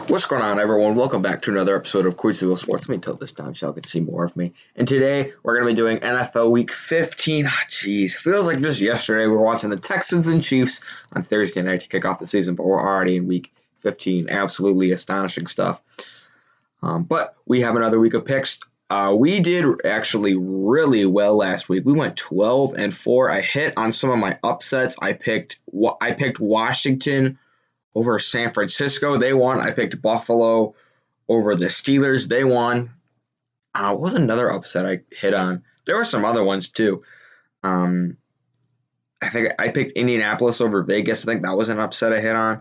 What's going on, everyone? Welcome back to another episode of Queensville Sports. Let me tell this time so y'all can see more of me. And today, we're going to be doing NFL Week 15. Jeez, feels like just yesterday we were watching the Texans and Chiefs on Thursday night to kick off the season, but we're already in Week 15. Absolutely astonishing stuff. But we have another week of picks. We did actually really well last week. We went 12-4. I hit on some of my upsets. I picked Washington over San Francisco. They won. I picked Buffalo over the Steelers. They won. What was another upset I hit on? There were some other ones too. I think I picked Indianapolis over Vegas. I think that was an upset I hit on.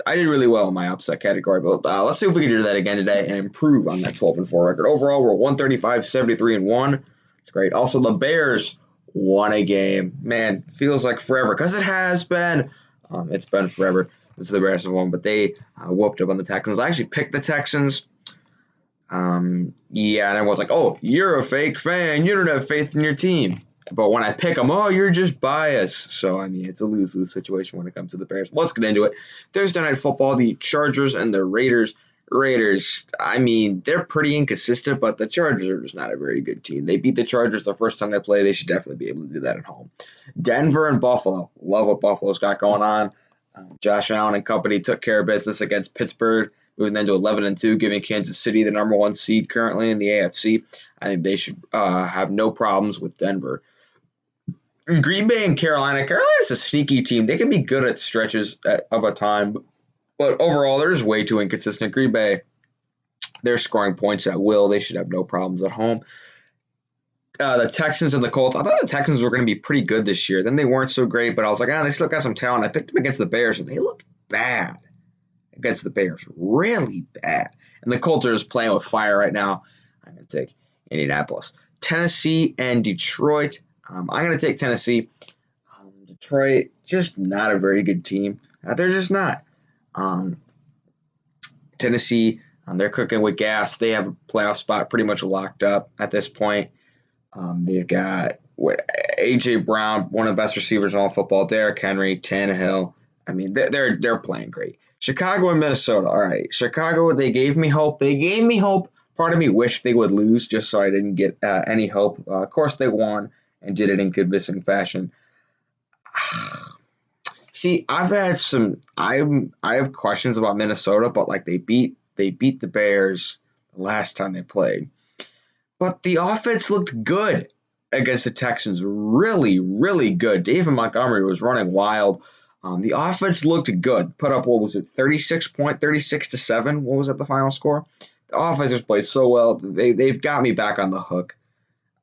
I did really well in my upset category, but let's see if we can do that again today and improve on that 12-4 record. Overall, we're 135, 73-1. It's great. Also, the Bears won a game. Man, feels like forever because it has been. It's been forever. It's the Bears have won, but they whooped up on the Texans. I actually picked the Texans. And everyone's like, oh, you're a fake fan. You don't have faith in your team. But when I pick them, oh, you're just biased. So, it's a lose-lose situation when it comes to the Bears. Let's get into it. Thursday Night Football, the Chargers and the Raiders. Raiders, they're pretty inconsistent, but the Chargers are just not a very good team. They beat the Chargers the first time they play. They should definitely be able to do that at home. Denver and Buffalo. Love what Buffalo's got going on. Josh Allen and company took care of business against Pittsburgh, moving them to 11-2, giving Kansas City the number one seed currently in the AFC. I think they should have no problems with Denver. Green Bay and Carolina. Carolina's a sneaky team. They can be good at stretches of a time, but overall, they're just way too inconsistent. Green Bay, they're scoring points at will. They should have no problems at home. The Texans and the Colts. I thought the Texans were going to be pretty good this year. Then they weren't so great, but I was like, they still got some talent. I picked them against the Bears, and they looked bad against the Bears. Really bad. And the Colts are just playing with fire right now. I'm going to take Indianapolis. Tennessee and Detroit. I'm going to take Tennessee. Detroit, just not a very good team. They're just not. Tennessee, they're cooking with gas. They have a playoff spot pretty much locked up at this point. They've got A.J. Brown, one of the best receivers in all football. Derrick Henry, Tannehill. They're playing great. Chicago and Minnesota. All right, Chicago. They gave me hope. Part of me wished they would lose just so I didn't get any hope. Of course, they won and did it in convincing fashion. See, I have questions about Minnesota, but they beat the Bears the last time they played. But the offense looked good against the Texans. Really, really good. David Montgomery was running wild. The offense looked good. Put up, 36-7? What was that, the final score? The offense just played so well. They've got me back on the hook.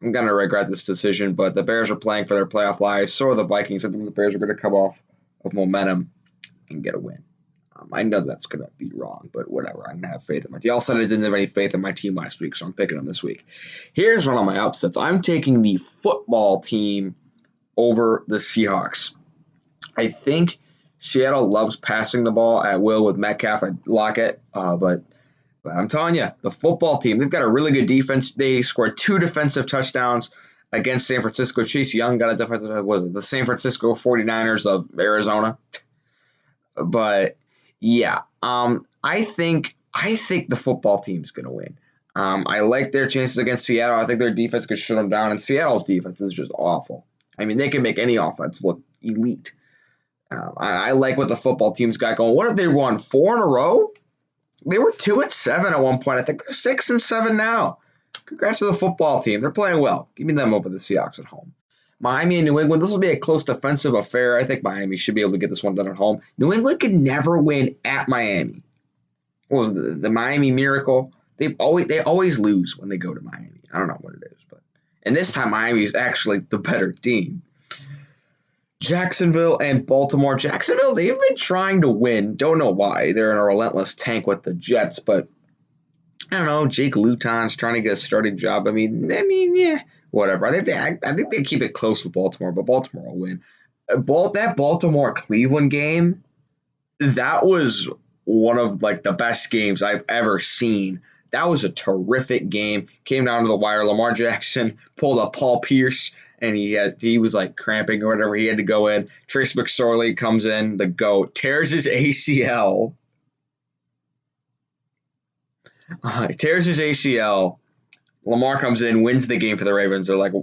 I'm going to regret this decision, but the Bears are playing for their playoff lives. So are the Vikings. I think the Bears are going to come off of momentum and get a win. I know that's going to be wrong, but whatever. I'm going to have faith in my team. Y'all said I didn't have any faith in my team last week, so I'm picking them this week. Here's one of my upsets. I'm taking the football team over the Seahawks. I think Seattle loves passing the ball at will with Metcalf and Lockett, but I'm telling you, the football team, they've got a really good defense. They scored 2 defensive touchdowns against San Francisco. Chase Young got a defensive, the San Francisco 49ers of Arizona. But yeah, I think the football team's going to win. I like their chances against Seattle. I think their defense could shut them down, and Seattle's defense is just awful. They can make any offense look elite. I like what the football team's got going. What have they won, 4 in a row? They were 2-7 at one point. I think they're 6-7 now. Congrats to the football team. They're playing well. Give me them over the Seahawks at home. Miami and New England, this will be a close defensive affair. I think Miami should be able to get this one done at home. New England could never win at Miami. What was it, the Miami Miracle? They always lose when they go to Miami. I don't know what it is, and this time Miami is actually the better team. Jacksonville and Baltimore. Jacksonville, they've been trying to win. Don't know why. They're in a relentless tank with the Jets, but I don't know. Jake Luton's trying to get a starting job. Yeah, whatever. I think they keep it close with Baltimore, but Baltimore will win. That Baltimore-Cleveland game, that was one of the best games I've ever seen. That was a terrific game. Came down to the wire. Lamar Jackson pulled a Paul Pierce, and he was cramping or whatever. He had to go in. Trace McSorley comes in, the GOAT, tears his ACL. Tears his ACL. Lamar comes in, wins the game for the Ravens. They're like,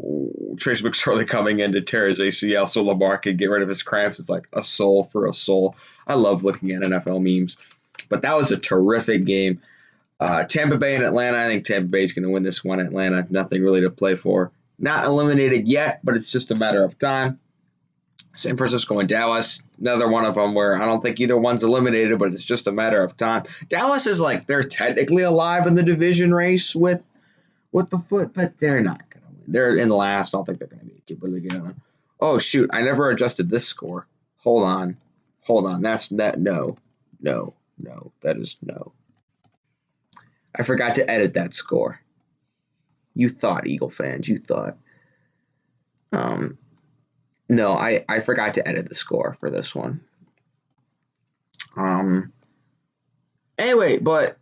Trace McSorley coming in to tear his ACL so Lamar could get rid of his cramps. It's like a soul for a soul. I love looking at NFL memes. But that was a terrific game. Tampa Bay and Atlanta. I think Tampa Bay is going to win this one. Atlanta, nothing really to play for. Not eliminated yet, but it's just a matter of time. San Francisco and Dallas, another one of them where I don't think either one's eliminated, but it's just a matter of time. Dallas is like they're technically alive in the division race with the foot, but they're not going to win. They're in last. I don't think they're going to be able to get on. Oh, shoot. I never adjusted this score. Hold on. That's that. No. That is no. I forgot to edit that score. You thought, Eagle fans. You thought. No, I forgot to edit the score for this one. Anyway, but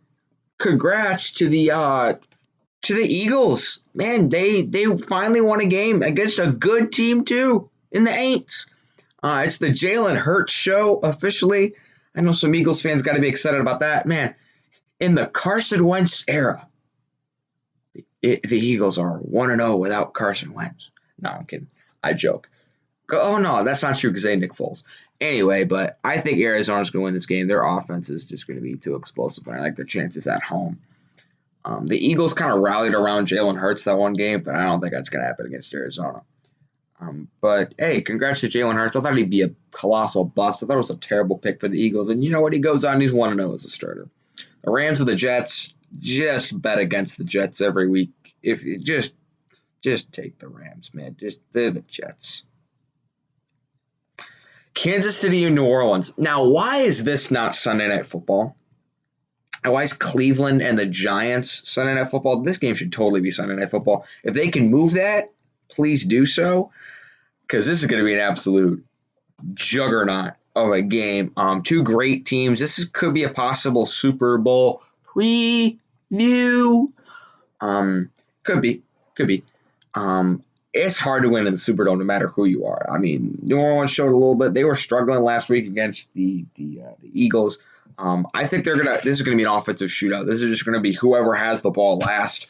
congrats to the Eagles. Man, they finally won a game against a good team too in the Aints. It's the Jalen Hurts show officially. I know some Eagles fans got to be excited about that. Man, in the Carson Wentz era, the Eagles are 1-0 without Carson Wentz. No, I'm kidding. I joke. Oh, no, that's not true because they had Nick Foles. Anyway, but I think Arizona's going to win this game. Their offense is just going to be too explosive. I like their chances at home. The Eagles kind of rallied around Jalen Hurts that one game, but I don't think that's going to happen against Arizona. But, hey, congrats to Jalen Hurts. I thought he'd be a colossal bust. I thought it was a terrible pick for the Eagles. And you know what? He goes on. He's 1-0 as a starter. The Rams of the Jets, just bet against the Jets every week. If you just take the Rams, man. They're the Jets. Kansas City and New Orleans. Now, why is this not Sunday Night Football? And why is Cleveland and the Giants Sunday Night Football? This game should totally be Sunday Night Football. If they can move that, please do so, because this is going to be an absolute juggernaut of a game. Two great teams. Could be a possible Super Bowl preview. Could be. It's hard to win in the Superdome no matter who you are. I mean, New Orleans showed a little bit. They were struggling last week against the Eagles. I think this is going to be an offensive shootout. This is just going to be whoever has the ball last.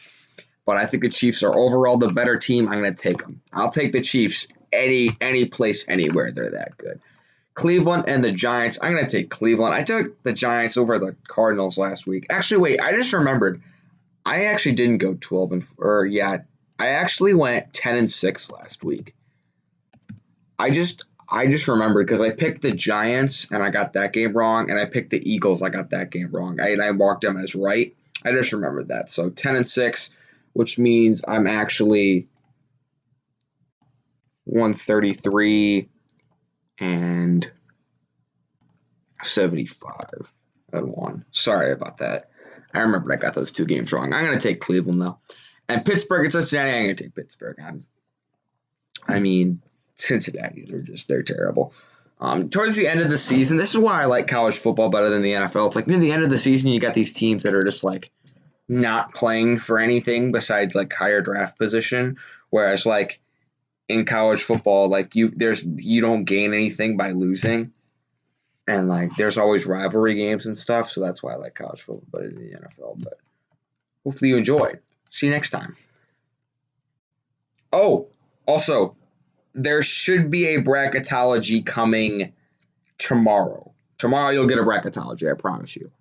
But I think the Chiefs are overall the better team. I'm going to take them. I'll take the Chiefs any place, anywhere. They're that good. Cleveland and the Giants. I'm going to take Cleveland. I took the Giants over the Cardinals last week. Actually, wait. I just remembered. I actually didn't go 12 I actually went 10-6 last week. I just remembered because I picked the Giants and I got that game wrong, and I picked the Eagles. I got that game wrong. I marked them as right. I just remembered that. So 10-6, which means I'm actually 133 and 75 and 1. Sorry about that. I remember I got those two games wrong. I'm going to take Cleveland, though. And Pittsburgh and Cincinnati, I'm going to take Pittsburgh. I mean, Cincinnati, they're terrible. Towards the end of the season, this is why I like college football better than the NFL. It's like near the end of the season, you got these teams that are just like not playing for anything besides like higher draft position. Whereas like in college football, like you don't gain anything by losing. And like there's always rivalry games and stuff, so that's why I like college football better than the NFL. But hopefully you enjoyed. See you next time. Oh, also, there should be a bracketology coming tomorrow. Tomorrow you'll get a bracketology, I promise you.